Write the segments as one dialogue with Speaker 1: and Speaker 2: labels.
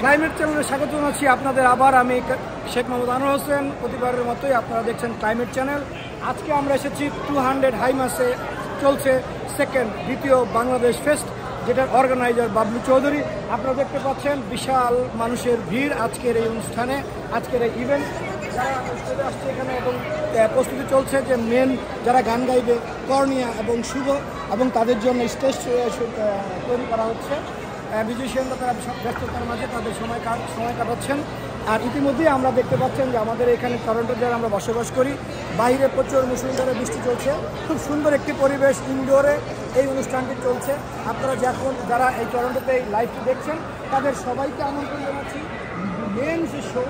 Speaker 1: Climate চ্যানেলে স্বাগত জানাচ্ছি আপনাদের। আবার আমি শেখ মোহাম্মদ আনোয়ার হোসেন, প্রতিবারের মতোই আপনারা দেখছেন ক্লাইমেট চ্যানেল। আজকে আমরা এসেছি 200 হাই মাসে চলছে দ্বিতীয় বাংলাদেশ ফেস্ট, যেটার অর্গানাইজার বাবলু চৌধুরী। আপনারা দেখতে পাচ্ছেন বিশাল মানুষের ভিড় আজকের এই অনুষ্ঠানে, আজকের এই ইভেন্ট। যারা চলে আসছে এখানে এবং প্রস্তুতি চলছে যে মেন যারা গান গাইবে কর্নিয়া এবং শুভ, এবং তাদের জন্য স্টেজ তৈরি করা হচ্ছে। মিউজিশিয়ানরা তারা ব্যস্ততার মাঝে তাদের সময় কাটাচ্ছেন। আর ইতিমধ্যেই আমরা দেখতে পাচ্ছেন যে আমাদের এখানে টরন্টো যারা আমরা বসবাস করি, বাইরে প্রচুর মুষলধারে বৃষ্টি চলছে। খুব সুন্দর একটি পরিবেশ, ইনডোরে এই অনুষ্ঠানটি চলছে। আপনারা যারা এই টরন্টোতে এই লাইভটি দেখছেন তাদের সবাইকে আমন্ত্রণ জানাচ্ছি। মেন যে শো,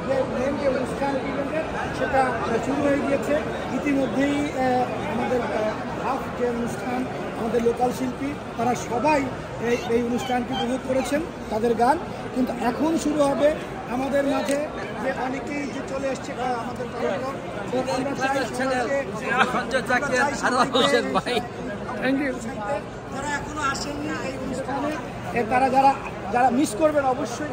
Speaker 1: যে মেন যে অনুষ্ঠান ইভেন্টের, সেটা শুরু হয়ে গিয়েছে ইতিমধ্যেই। আমাদের হাফ যে অনুষ্ঠান, আমাদের লোকাল শিল্পী তারা সবাই এই অনুষ্ঠানটি উপভোগ করেছেন, তাদের গান। কিন্তু এখন শুরু হবে আমাদের মাঝে যে অনেকেই যে চলে এসছে আমাদের থ্যাংক ইউ। যারা এখনো আসেননি এই অনুষ্ঠানে, তারা যারা মিস করবেন অবশ্যই।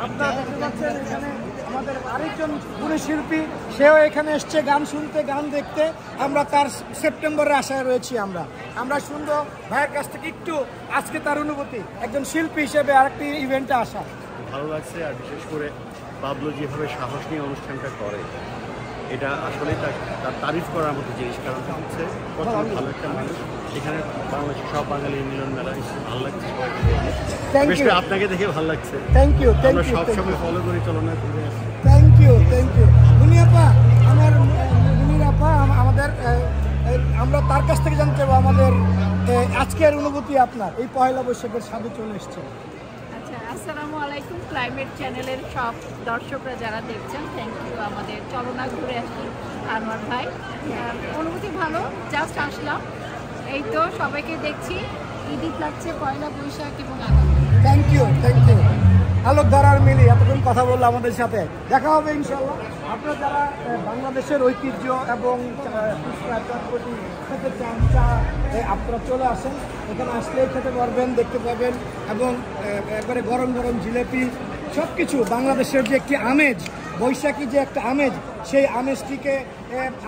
Speaker 1: আপনারা দেখতে পাচ্ছেন এখানে আমাদের আরেকজন পুরুষ শিল্পী, সেও এখানে এসছে গান শুনতে, গান দেখতে। আমরা তার সেপ্টেম্বরের আশায় রয়েছি। আমরা শুনবো ভাইয়ের কাছ থেকে একটু আজকে তার অনুভূতি, একজন শিল্পী হিসেবে আরেকটি ইভেন্টে আসা।
Speaker 2: ভালো লাগছে, আর বিশেষ করে বাবলু যেভাবে সাহস নিয়ে অনুষ্ঠানটা করে, এটা আসলে তার তারিফ করার মতো জিনিস। কারণ হচ্ছে কত ভালো একটা মানুষ। এখানে বাংলাদেশের সব বাঙালি মিলন মেলা, ভালো লাগছে সবাইকে। আপনাকে দেখে ভালো লাগছে।
Speaker 1: Thank you.
Speaker 2: আমরা সবসময় ফলো করি, চলনা ঘুরে আসি।
Speaker 1: Thank you. মুনিয়াপা, মুনিরাপা আমাদের, আমরা তার কাছ থেকে জানতে চাইবো আমাদের আজকের অনুভূতি আপনার। এই পয়লা বৈশাখের সাথে চলে এসছে।
Speaker 3: আসসালামু আলাইকুম। ক্লাইমেট চ্যানেলের সব দর্শকরা যারা দেখছেন, থ্যাংক ইউ। আমাদের চলনা ঘুরে আসি আনোয়ার ভাই, অনুভূতি ভালো। জাস্ট আসলাম, এই তো সবাইকে দেখছি, ঈদ লাগছে, পয়লা বৈশাখ এবং আনন্দ।
Speaker 1: Thank you. আলোক ধরার মিলি এতক্ষণ কথা বললো আমাদের সাথে। দেখা হবে ইনশাল্লাহ। আপনারা যারা বাংলাদেশের ঐতিহ্য এবং চটপটি খেতে চান, চা, আপনারা চলে আসেন। এখানে আসলেই খেতে পারবেন, দেখতে পাবেন, এবং একবারে গরম গরম জিলেপি, সব কিছু বাংলাদেশের যে একটি আমেজ, বৈশাখী যে একটা আমেজ, সেই আমেজটিকে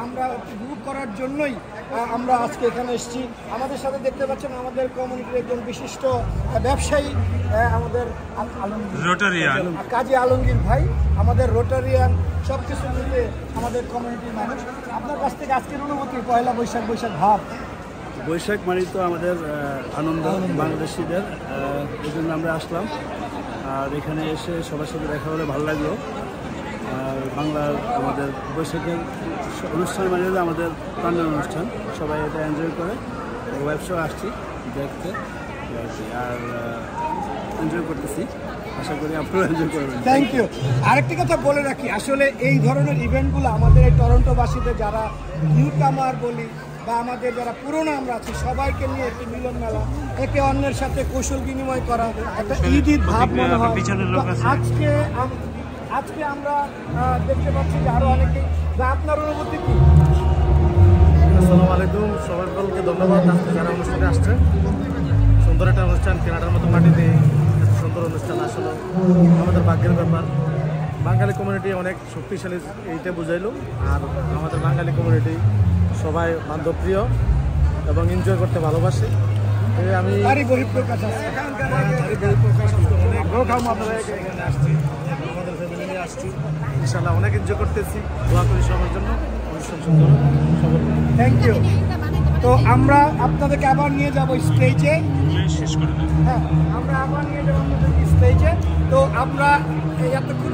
Speaker 1: আমরা উপভোগ করার জন্যই আমরা আজকে এখানে এসেছি। আমাদের সাথে দেখতে পাচ্ছেন আমাদের কমিউনিটির একজন বিশিষ্ট ব্যবসায়ী, আমাদের কাজী আলমগীর ভাই, আমাদের রোটারিয়ান, সব কিছু মিলে আমাদের কমিউনিটির মানুষ। আপনার কাছ থেকে আজকের অনুভূতি, পয়লা বৈশাখ ভাব।
Speaker 2: বৈশাখ মানে তো আমাদের আনন্দ বাংলাদেশিদের, এই জন্য আমরা আসলাম। আর এখানে এসে সবার সাথে দেখা হলে ভালো লাগলো। আর বাংলার আমাদের বৈশাখের অনুষ্ঠান মানে আমাদের প্রাণের অনুষ্ঠান, সবাই এটা এনজয় করে। ওয়েব শো আসছি দেখতে, আর এনজয় করতেছি। আশা করি আপনারা এনজয় করবেন।
Speaker 1: Thank you. আরেকটি কথা বলে রাখি, আসলে এই ধরনের ইভেন্টগুলো আমাদের এই টরন্টোবাসীদের, যারা নিউ কামার বলি বা আমাদের যারা পুরনো আমরা আছি, সবাইকে নিয়ে একটি মিলন মেলা, একে অন্যের সাথে কৌশল বিনিময় করা, একটা ঈদের ভাব মনে হয়। আজকে আমরা দেখতে পাচ্ছি যে আরো অনেকেই। আপনার অনুভূতি কি?
Speaker 2: আসসালামু আলাইকুম, সবাইকে ধন্যবাদ আজকে যারা অনুষ্ঠানে আসছে। সুন্দর একটা অনুষ্ঠান, কেনাডার মতো মাটিতে সুন্দর অনুষ্ঠান, আসলে আমাদের ভাগ্যের ব্যাপার। বাঙালি কমিউনিটি অনেক শক্তিশালী, এইটা বুঝাইলো। আর আমাদের বাঙালি কমিউনিটি সবাই বান্ধবপ্রিয় এবং এনজয় করতে ভালোবাসে। আমি এখানে আসছি, আমাদের ফ্যামিলি নিয়ে আসছি, ইনশাল্লাহ অনেক এনজয় করতেছি। দোয়া করি সবার জন্য অনুষ্ঠান সুন্দর সবার।
Speaker 1: Thank you. তো আমরা আপনাদেরকে আবার নিয়ে যাবো স্টেজে। হ্যাঁ, আমরা আবার নিয়ে যাবো আপনাদেরকে স্টেজে। তো আমরা এতক্ষণ